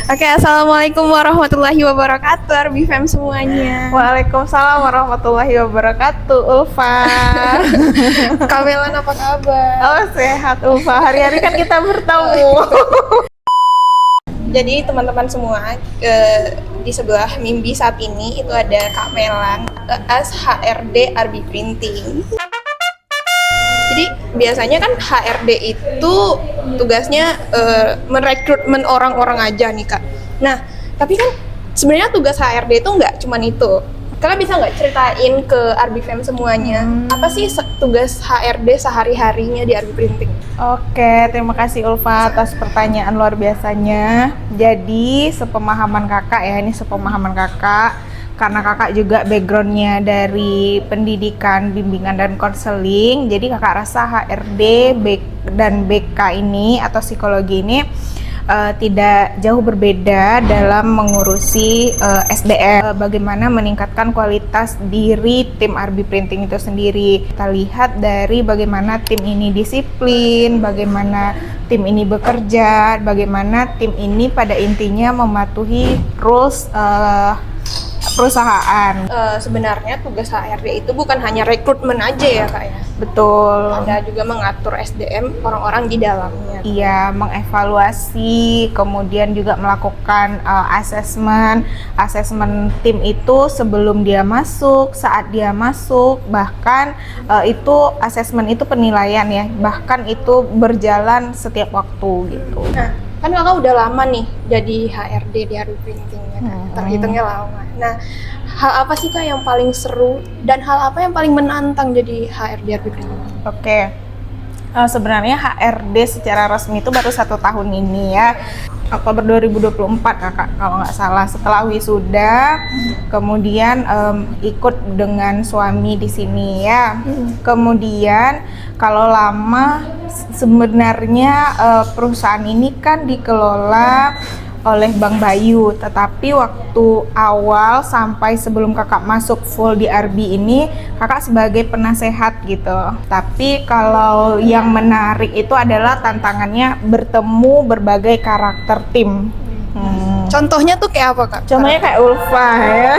Oke, assalamualaikum warahmatullahi wabarakatuh, Arbifem semuanya. Waalaikumsalam warahmatullahi wabarakatuh, Ulfa. Kamelan apa kabar? Oh, sehat Ulfa. Hari-hari kan kita bertemu. Jadi teman-teman semua, di sebelah Mimbi saat ini itu ada Kak Melan, as HRD Arbi Printing. Jadi biasanya kan HRD itu tugasnya merekrutmen orang-orang aja nih Kak. Nah, tapi kan sebenarnya tugas HRD itu nggak cuman itu. Kalian bisa nggak ceritain ke Arbifem semuanya, apa sih tugas HRD sehari-harinya di Arbi Printing? Oke, terima kasih Ulfa atas pertanyaan luar biasanya. Jadi sepemahaman kakak ya, ini sepemahaman kakak. Karena kakak juga backgroundnya dari pendidikan, bimbingan, dan konseling, jadi kakak rasa HRD dan BK ini atau psikologi ini tidak jauh berbeda dalam mengurusi SDM. Bagaimana meningkatkan kualitas diri tim Arbi Printing itu sendiri. Kita lihat dari bagaimana tim ini disiplin, bagaimana tim ini bekerja, bagaimana tim ini pada intinya mematuhi rules perusahaan. Sebenarnya tugas HRD itu bukan hanya rekrutmen aja ya Kak ya? Betul. Ada juga mengatur SDM orang-orang di dalamnya. Iya, mengevaluasi, kemudian juga melakukan asesmen tim itu sebelum dia masuk, saat dia masuk, bahkan itu asesmen itu penilaian ya, bahkan itu berjalan setiap waktu gitu. Nah, kan kakak udah lama nih jadi HRD di Arbi Printing ya kan? Terhitungnya lama. Nah, hal apa sih Kak yang paling seru dan hal apa yang paling menantang jadi HRD Arbi Printing? Oke. Sebenarnya HRD secara resmi itu baru 1 tahun ini ya, Oktober 2024 kakak kalau nggak salah, setelah wisuda kemudian ikut dengan suami di sini ya. Kemudian kalau lama sebenarnya perusahaan ini kan dikelola oleh Bang Bayu, tetapi waktu awal sampai sebelum kakak masuk full di Arbi ini kakak sebagai penasehat gitu. Tapi kalau yang menarik itu adalah tantangannya bertemu berbagai karakter tim. Contohnya tuh kayak apa Kak? Contohnya kayak Ulfa ya.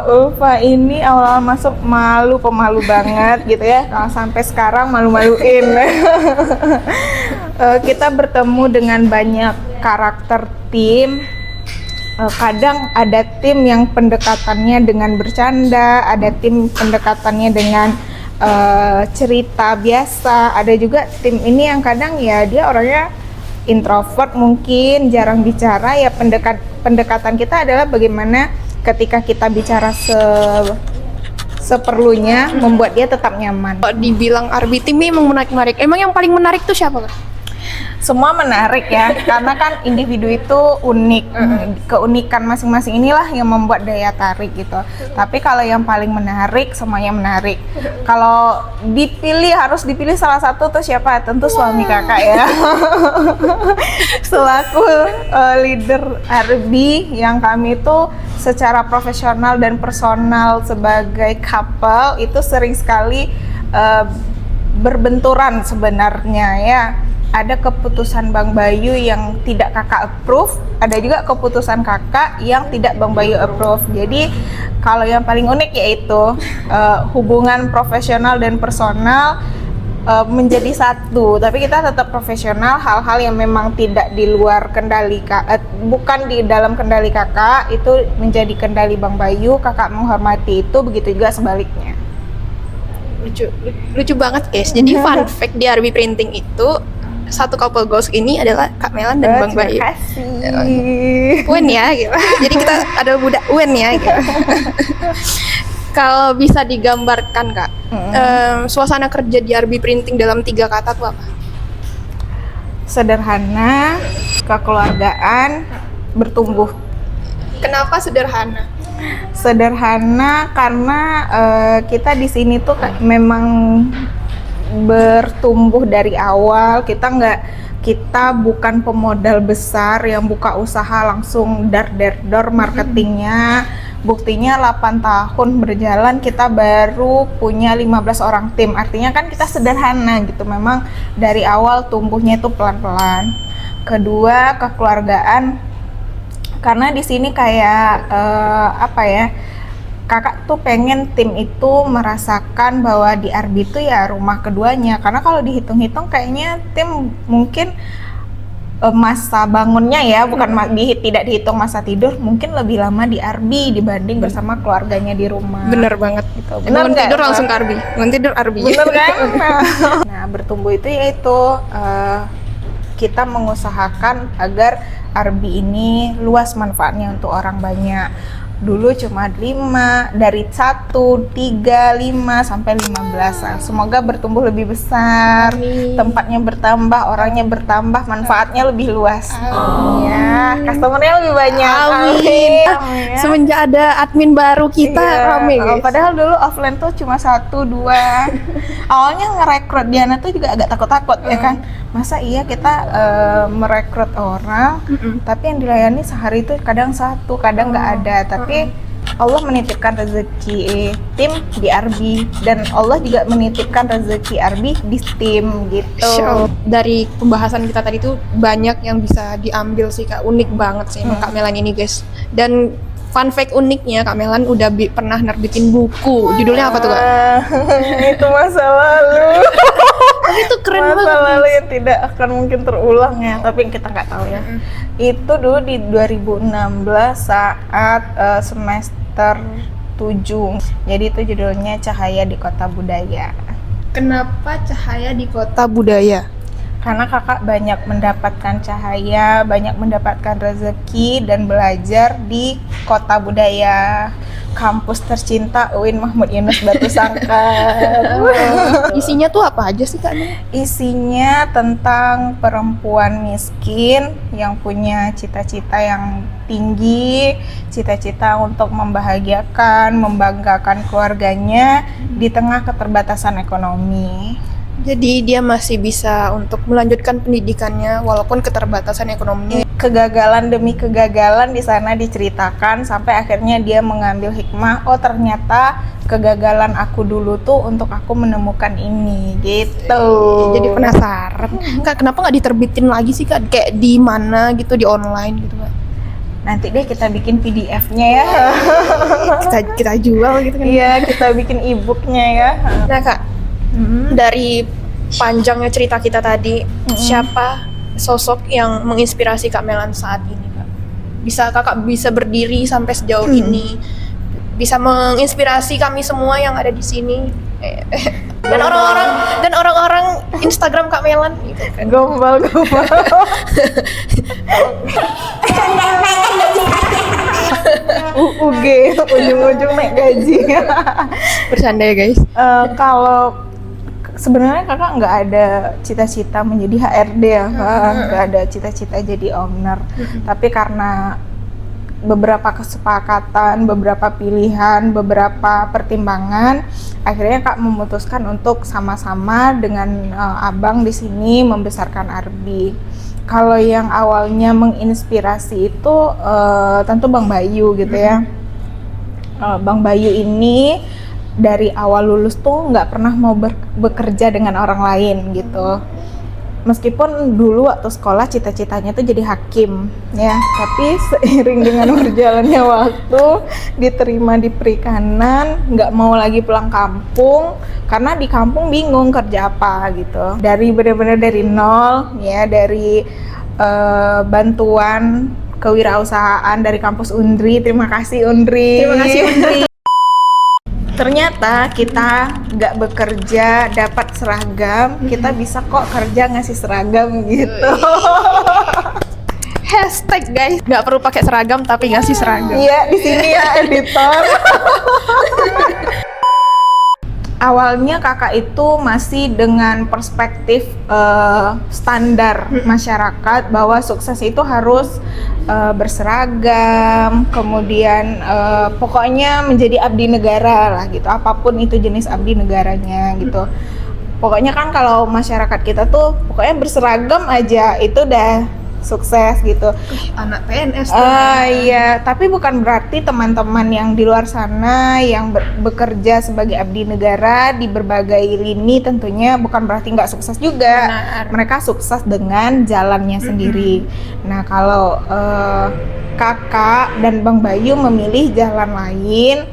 Ulfa ini awal masuk pemalu banget gitu ya. Kalau sampai sekarang malu-maluin. Kita bertemu dengan banyak karakter tim. Kadang ada tim yang pendekatannya dengan bercanda, ada tim pendekatannya dengan cerita biasa, ada juga tim ini yang kadang ya dia orangnya introvert, mungkin jarang bicara ya. Pendekatan kita adalah bagaimana ketika kita bicara seperlunya membuat dia tetap nyaman. Kalau dibilang Arbi Tim memang menarik. Emang yang paling menarik tuh siapa Kak? Semua menarik ya, karena kan individu itu unik. Keunikan masing-masing inilah yang membuat daya tarik gitu. Tapi kalau yang paling menarik, semuanya menarik. Kalau harus dipilih salah satu tuh siapa? Tentu suami kakak ya. Selaku leader Arbi, yang kami itu secara profesional dan personal sebagai couple itu sering sekali berbenturan sebenarnya ya. Ada keputusan Bang Bayu yang tidak kakak approve, ada juga keputusan kakak yang tidak Bang Bayu approve. Jadi kalau yang paling unik yaitu hubungan profesional dan personal menjadi satu, tapi kita tetap profesional. Hal-hal yang memang tidak di luar kendali bukan di dalam kendali kakak, itu menjadi kendali Bang Bayu. Kakak menghormati itu, begitu juga sebaliknya. Lucu banget guys. Jadi fun fact di Arbi Printing itu satu couple goals ini adalah Kak Melan dan Bang Bayu. Terima kasih. Wen ya gitu. Jadi kita ada budak Wen ya gitu. Kalau bisa digambarkan Kak, suasana kerja di Arbi Printing dalam 3 kata tuh apa? Sederhana, kekeluargaan, bertumbuh. Kenapa sederhana? Sederhana karena kita di sini tuh memang bertumbuh dari awal. Kita bukan pemodal besar yang buka usaha langsung dar marketingnya. Buktinya 8 tahun berjalan kita baru punya 15 orang tim. Artinya kan kita sederhana gitu. Memang dari awal tumbuhnya itu pelan-pelan. kedua kekeluargaan, karena di sini kayak apa ya, kakak tuh pengen tim itu merasakan bahwa di Arbi itu ya rumah keduanya. Karena kalau dihitung-hitung kayaknya tim mungkin masa bangunnya ya, bukan tidak dihitung masa tidur, mungkin lebih lama di Arbi dibanding bersama keluarganya di rumah. Bener banget Gitu. bangun tidur langsung ke Arbi, bangun tidur Arbi. Bener kan? Nah, bertumbuh itu yaitu kita mengusahakan agar Arbi ini luas manfaatnya untuk orang banyak. Dulu cuma 5, dari 1, 3, 5 sampai 15. Semoga bertumbuh lebih besar, Amin. tempatnya bertambah, orangnya bertambah, manfaatnya lebih luas. Ya, customernya lebih banyak. Amin. Amin. Semenjak ada admin baru kita rame guys. Padahal dulu offline tuh cuma 1, 2. Awalnya ngerekrut Diana tuh juga agak takut-takut ya kan. Masa iya kita merekrut orang, tapi yang dilayani sehari itu kadang 1, kadang nggak ada. Tapi Allah menitipkan rezeki tim di Arbi, dan Allah juga menitipkan rezeki Arbi di tim gitu. Dari pembahasan kita tadi tuh banyak yang bisa diambil sih Kak, unik banget sih emang Kak Melan ini guys. Dan fun fact uniknya, Kak Melan udah pernah nerbitin buku. Judulnya apa tuh Kak? Itu masa lalu. Tapi itu keren banget. Masa lalu yang tidak akan mungkin terulang ya, tapi kita nggak tahu ya. Itu dulu di 2016 saat semester 7. Jadi itu judulnya Cahaya di Kota Budaya. Kenapa Cahaya di Kota Budaya? Karena kakak banyak mendapatkan cahaya, banyak mendapatkan rezeki dan belajar di Kota Budaya, kampus tercinta UIN Mahmud Yunus Batu Sangkar. Isinya tuh apa aja sih Kak? Isinya tentang perempuan miskin yang punya cita-cita yang tinggi, cita-cita untuk membahagiakan, membanggakan keluarganya di tengah keterbatasan ekonomi. Jadi dia masih bisa untuk melanjutkan pendidikannya walaupun keterbatasan ekonominya. Kegagalan demi kegagalan di sana diceritakan sampai akhirnya dia mengambil hikmah, oh ternyata kegagalan aku dulu tuh untuk aku menemukan ini gitu. Jadi penasaran. Kak, kenapa nggak diterbitin lagi sih Kak? Kayak di mana gitu, di online gitu Kak? Nanti deh kita bikin PDF-nya ya. kita jual gitu kan. Iya, kita bikin e-booknya ya. Nah Kak, dari panjangnya cerita kita tadi, siapa sosok yang menginspirasi Kak Melan saat ini Kak? Kakak bisa berdiri sampai sejauh ini, bisa menginspirasi kami semua yang ada di sini, dan orang-orang Instagram Kak Melan gitu kan. Gombal. UG, ujung-ujung naik gaji. Bercanda ya guys. Kalau sebenarnya kakak nggak ada cita-cita menjadi HRD ya Kak, nggak ada cita-cita jadi owner. Tapi karena beberapa kesepakatan, beberapa pilihan, beberapa pertimbangan, akhirnya Kak memutuskan untuk sama-sama dengan abang di sini membesarkan Arbi. Kalau yang awalnya menginspirasi itu tentu Bang Bayu gitu ya. Bang Bayu ini dari awal lulus tuh nggak pernah mau bekerja dengan orang lain gitu. Meskipun dulu waktu sekolah cita-citanya tuh jadi hakim ya, tapi seiring dengan berjalannya waktu diterima di perikanan, nggak mau lagi pulang kampung karena di kampung bingung kerja apa gitu. Dari benar-benar dari nol ya, dari bantuan kewirausahaan dari kampus Undri. Terima kasih Undri. Terima kasih Undri. Ternyata kita nggak bekerja dapat seragam, kita bisa kok kerja ngasih seragam gitu. Hashtag guys, nggak perlu pakai seragam tapi ngasih seragam. Iya, di sini ya editor. Awalnya kakak itu masih dengan perspektif standar masyarakat bahwa sukses itu harus berseragam, kemudian pokoknya menjadi abdi negara lah gitu, apapun itu jenis abdi negaranya gitu. Pokoknya kan kalau masyarakat kita tuh pokoknya berseragam aja itu udah sukses gitu. Anak PNS tuh. Iya, tapi bukan berarti teman-teman yang di luar sana yang bekerja sebagai abdi negara di berbagai lini tentunya bukan berarti nggak sukses juga. Benar. Mereka sukses dengan jalannya sendiri. Nah, kalau Kakak dan Bang Bayu memilih jalan lain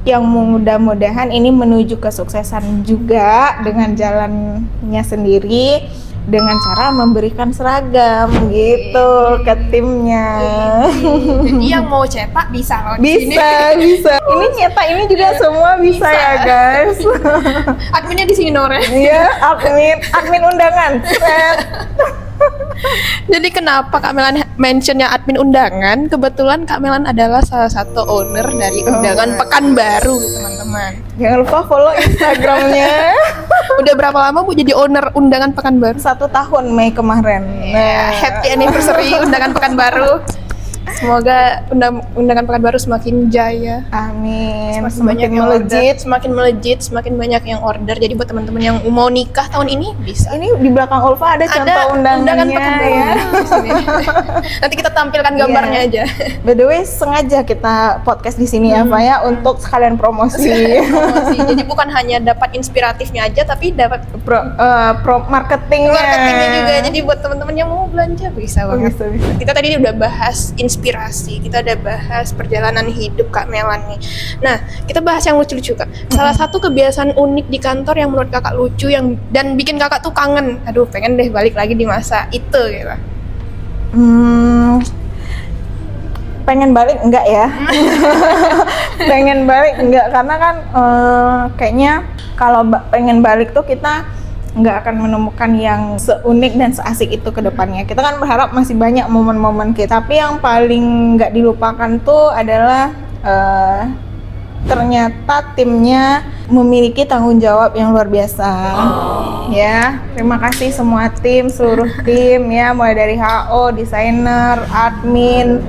yang mudah-mudahan ini menuju kesuksesan juga dengan jalannya sendiri, dengan cara memberikan seragam gitu ke timnya. Jadi yang mau cetak bisa loh di sini. Bisa. Ini nyetak ini juga semua bisa ya guys. Adminnya di sini Nore. Iya, admin undangan. Set. Jadi kenapa Kak Melan mentionnya admin undangan? Kebetulan Kak Melan adalah salah satu owner dari undangan Pekanbaru, teman-teman. Jangan lupa follow Instagramnya. Udah berapa lama Bu jadi owner undangan Pekanbaru? 1 tahun Mei kemarin. Nah, happy anniversary undangan Pekanbaru. Semoga undangan Pekanbaru semakin jaya. Amin. Semakin melejit, semakin banyak yang order. Jadi buat teman-teman yang mau nikah tahun ini bisa. Ini di belakang Ulfa ada contoh undangannya Pekanbaru ya. di sini. Nanti kita tampilkan gambarnya Iya. aja. By the way, sengaja kita podcast di sini ya, Pak ya, untuk sekalian promosi. Promosi. Jadi bukan hanya dapat inspiratifnya aja, tapi dapat Marketingnya. marketingnya juga. Jadi buat teman-teman yang mau belanja bisa banget. Bisa. Kita tadi udah bahas inspirasi, kita udah bahas perjalanan hidup Kak Melan nih. Nah, kita bahas yang lucu-lucu Kak. Salah satu kebiasaan unik di kantor yang menurut Kakak lucu dan bikin Kakak tuh kangen. Aduh, pengen deh balik lagi di masa itu gitu. Pengen balik enggak ya? Pengen balik enggak, karena kan kayaknya kalau pengen balik tuh kita nggak akan menemukan yang seunik dan seasik itu ke depannya. Kita kan berharap masih banyak momen-momen kita, tapi yang paling nggak dilupakan tuh adalah ternyata timnya memiliki tanggung jawab yang luar biasa. Ya, terima kasih semua tim, seluruh tim ya, mulai dari HO, desainer, admin,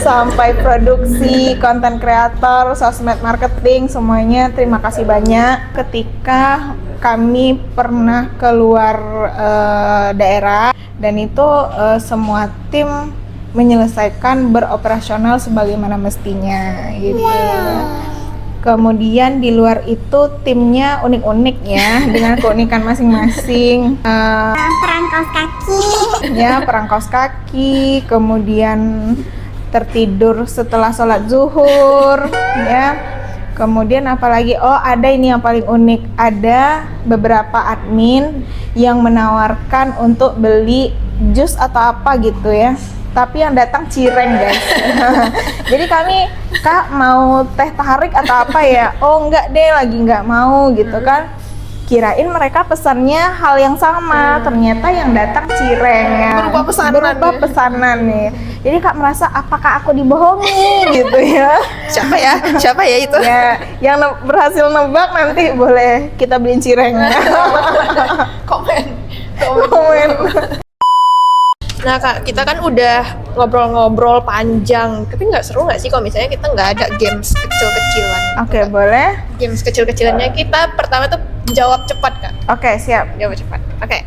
sampai produksi, konten kreator, sosmed marketing, semuanya terima kasih banyak. Ketika kami pernah keluar daerah dan itu semua tim menyelesaikan beroperasional sebagaimana mestinya gitu. Kemudian di luar itu timnya unik-unik ya, dengan keunikan masing-masing. Perang kaos kaki. Ya, perang kaos kaki, kemudian tertidur setelah sholat zuhur, ya. Kemudian apalagi, ada ini yang paling unik, ada beberapa admin yang menawarkan untuk beli jus atau apa gitu ya, tapi yang datang cireng guys. Jadi kami, Kak mau teh tarik atau apa ya? Oh enggak deh, lagi nggak mau gitu kan. Kirain mereka pesannya hal yang sama, ternyata yang datang cireng ya. Berubah pesanan nih. Jadi Kak merasa apakah aku dibohongi gitu ya? Siapa ya itu? Ya, yang berhasil nebak nanti boleh kita beliin cireng. Komen. Nah Kak, kita kan udah ngobrol-ngobrol panjang, tapi nggak seru nggak sih kalau misalnya kita nggak ada games kecil-kecilan? Oke, boleh. Games kecil-kecilannya kita pertama tuh jawab cepat Kak. Oke, siap. Jawab cepat. Oke.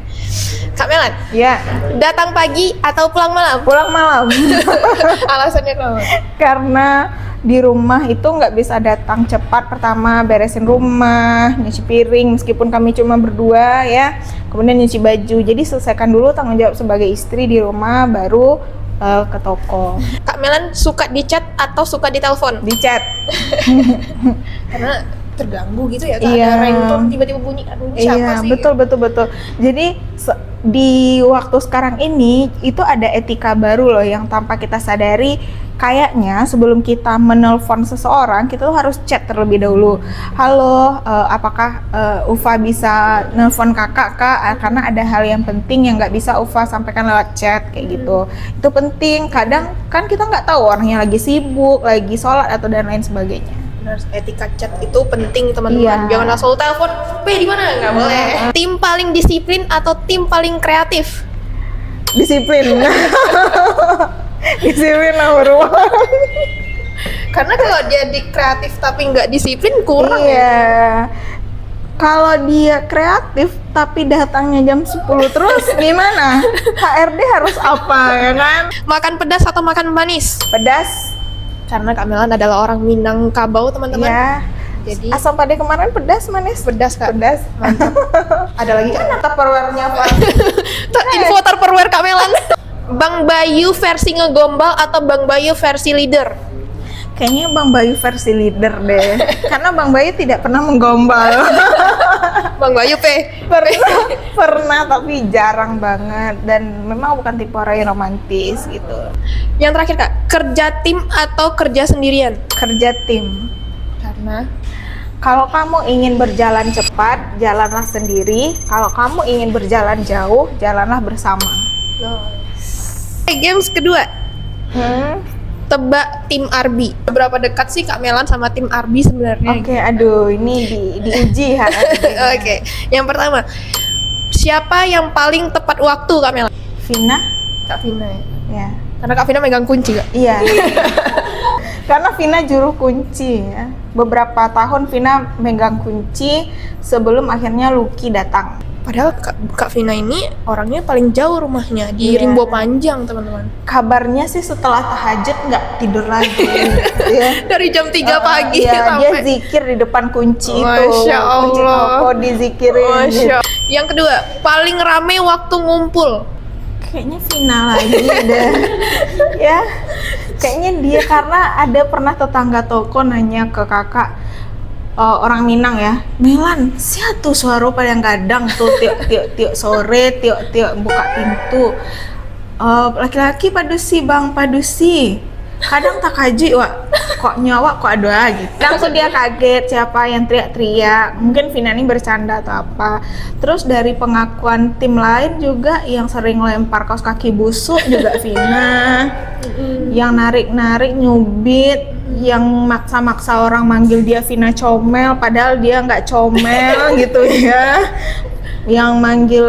Kak Melan, Ya, datang pagi atau pulang malam? pulang malam. Alasannya kenapa? Karena di rumah itu nggak bisa datang cepat. Pertama beresin rumah, nyuci piring meskipun kami cuma berdua ya, kemudian nyuci baju. Jadi selesaikan dulu tanggung jawab sebagai istri di rumah, baru ke toko. Kak Melan suka di chat atau suka di telepon? Di chat. Karena terganggu gitu ya, Kak. Iya. Ada ringtone tiba-tiba bunyi, aduh ini siapa sih? Betul. Jadi di waktu sekarang ini itu ada etika baru loh yang tanpa kita sadari. Kayaknya sebelum kita menelpon seseorang, kita tuh harus chat terlebih dahulu. Halo, apakah Ufa bisa nelpon kakak Kak? Karena ada hal yang penting yang nggak bisa Ufa sampaikan lewat chat kayak gitu. Itu penting. Kadang kan kita nggak tahu orangnya lagi sibuk, lagi sholat atau dan lain sebagainya. Benar, etika chat itu penting teman-teman. Iya. Jangan langsung telepon, di mana? Nggak boleh. Tim paling disiplin atau tim paling kreatif? Disiplin. Disiplin nomor 1. Karena kalau dia di kreatif tapi nggak disiplin kurang ya. Iya. Kalau dia kreatif tapi datangnya jam 10 terus gimana? HRD harus apa ya kan? Makan pedas atau makan manis? Pedas. Karena Kak Melan adalah orang Minangkabau, teman-teman. Ya. Jadi Asam pade kemarin pedas manis. pedas, Kak. Pedas. Mantap. Ada lagi kan? Tupperware-nya apa? Info Tupperware Kak Melan. Bang Bayu versi ngegombal atau Bang Bayu versi leader? Kayaknya Bang Bayu versi leader deh. Karena Bang Bayu tidak pernah menggombal. Bang Bayu pernah tapi jarang banget, dan memang bukan tipe orang yang romantis gitu. Yang terakhir Kak, kerja tim atau kerja sendirian? Kerja tim. Karena Kalau kamu ingin berjalan cepat, jalanlah sendiri. Kalau kamu ingin berjalan jauh, jalanlah bersama. games kedua, tebak tim Arbi. Seberapa dekat sih Kak Melan sama tim Arbi sebenarnya? Oke, aduh, ini diuji hari ini. Oke, yang pertama, siapa yang paling tepat waktu Kak Melan? Vina? Kak Vina ya? Ya. Karena Kak Vina megang kunci Kak? Iya. Karena Vina juru kunci ya. Beberapa tahun Vina megang kunci sebelum akhirnya Lucky datang. Padahal Kak Vina ini orangnya paling jauh rumahnya, di Iya. Rimbo Panjang, teman-teman. Kabarnya sih setelah tahajud nggak tidur lagi. Ya. Dari jam 3 pagi Iya, dia sampai... zikir di depan kunci itu. Masya Kunci Allah. toko dizikirin. Masya. Yang kedua, paling rame waktu ngumpul. Kayaknya Vina lagi deh. Ya. Kayaknya dia, karena ada pernah tetangga toko nanya ke kakak, orang Minang ya, Melan, siapa tuh suara pada kadang tuh tiuk sore, tiuk buka pintu. Laki-laki padusi bang, padusi. Kadang tak kaji, wak, kok nyawa kok ada gitu. Langsung dia kaget siapa yang teriak-teriak. Mungkin Vina ini bercanda atau apa. Terus dari pengakuan tim lain juga yang sering lempar kaos kaki busuk juga Vina. Yang narik-narik nyubit, yang maksa-maksa orang manggil dia Vina comel padahal dia nggak comel gitu ya. Yang manggil,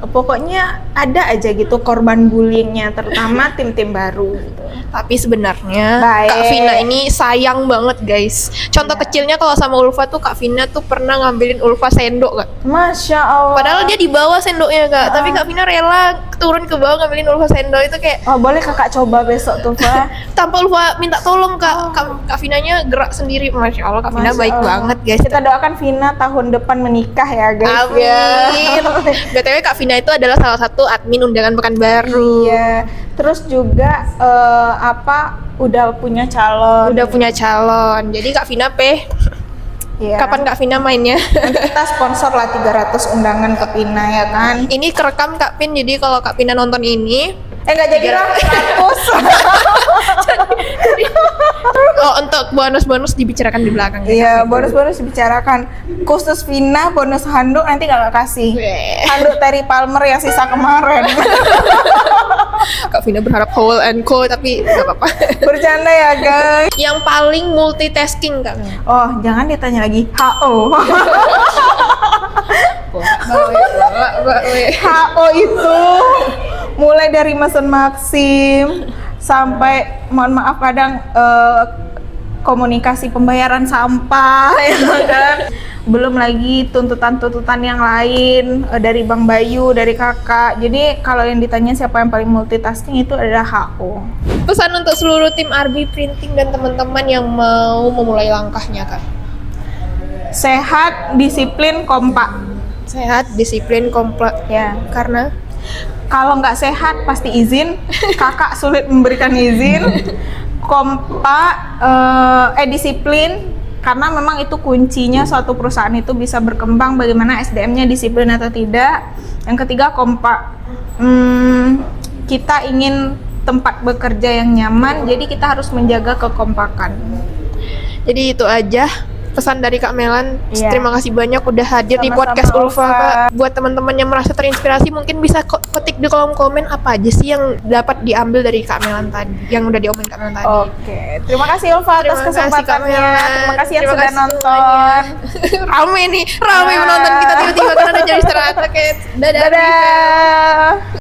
pokoknya ada aja gitu korban bullyingnya, terutama tim-tim baru gitu. Tapi sebenarnya Baik. Kak Vina ini sayang banget guys. Contoh kecilnya kalau sama Ulfa tuh, Kak Vina tuh pernah ngambilin Ulfa sendok Kak. Masya Allah. Padahal dia di bawah sendoknya Kak, tapi Kak Vina rela turun ke bawah ngambilin Ulfa sendok. Itu kayak Oh, boleh kakak coba besok tuh, Pak. tanpa Ulfa minta tolong Kak. Kak Vinanya gerak sendiri. Masya Allah, Kak Vina Masya baik Allah. banget guys. Kita doakan Vina tahun depan menikah ya guys. Amin. BTW Kak Vina itu adalah salah satu admin undangan Pekanbaru. Iya. Terus juga udah punya calon. Udah punya calon. Jadi Kak Vina Iya. kapan Kak Vina mainnya? Nanti kita sponsor lah 300 undangan ke Vina ya kan. Ini kerekam Kak Pin, jadi kalau Kak Vina nonton ini Nggak jadi lah 100. untuk bonus-bonus dibicarakan di belakang. Iya, bonus-bonus dibicarakan. Khusus Vina bonus handuk nanti kakak kasih. Handuk Terry Palmer yang sisa kemarin. Kak Vina berharap whole and co, tapi nggak apa-apa. Bercanda ya guys. Yang paling multitasking Kak. Oh, jangan ditanya lagi. HO. HO itu mulai dari mesen Maxim sampai, mohon maaf kadang komunikasi pembayaran sampah ya kan. Belum lagi tuntutan-tuntutan yang lain dari Bang Bayu, dari kakak. Jadi kalau yang ditanya siapa yang paling multitasking itu adalah HO. Pesan untuk seluruh tim Arbi Printing dan teman-teman yang mau memulai langkahnya Kak. Sehat, disiplin, kompak. Sehat, disiplin, komplek. Ya, Karena kalau nggak sehat pasti izin. Kakak sulit memberikan izin. Kompak, disiplin, karena memang itu kuncinya suatu perusahaan itu bisa berkembang, bagaimana SDM-nya disiplin atau tidak. Yang ketiga, kompak. Kita ingin tempat bekerja yang nyaman, jadi kita harus menjaga kekompakan. jadi itu aja pesan dari Kak Melan. Iya. Terima kasih banyak udah hadir di Sama-sama, podcast Ulfa Ulfa. Kak. Buat teman-teman yang merasa terinspirasi, mungkin bisa ketik di kolom komen apa aja sih yang dapat diambil dari Kak Melan tadi, yang udah diomongin Kak Melan tadi. Oke, terima kasih Ulfa atas Terima kasih, Kak kesempatannya. Melan. Terima kasih yang Terima sudah kasih nonton. Rame nih, rame menonton kita tiba-tiba karena ada jadi istirahat. Oke, dadah. Dadah.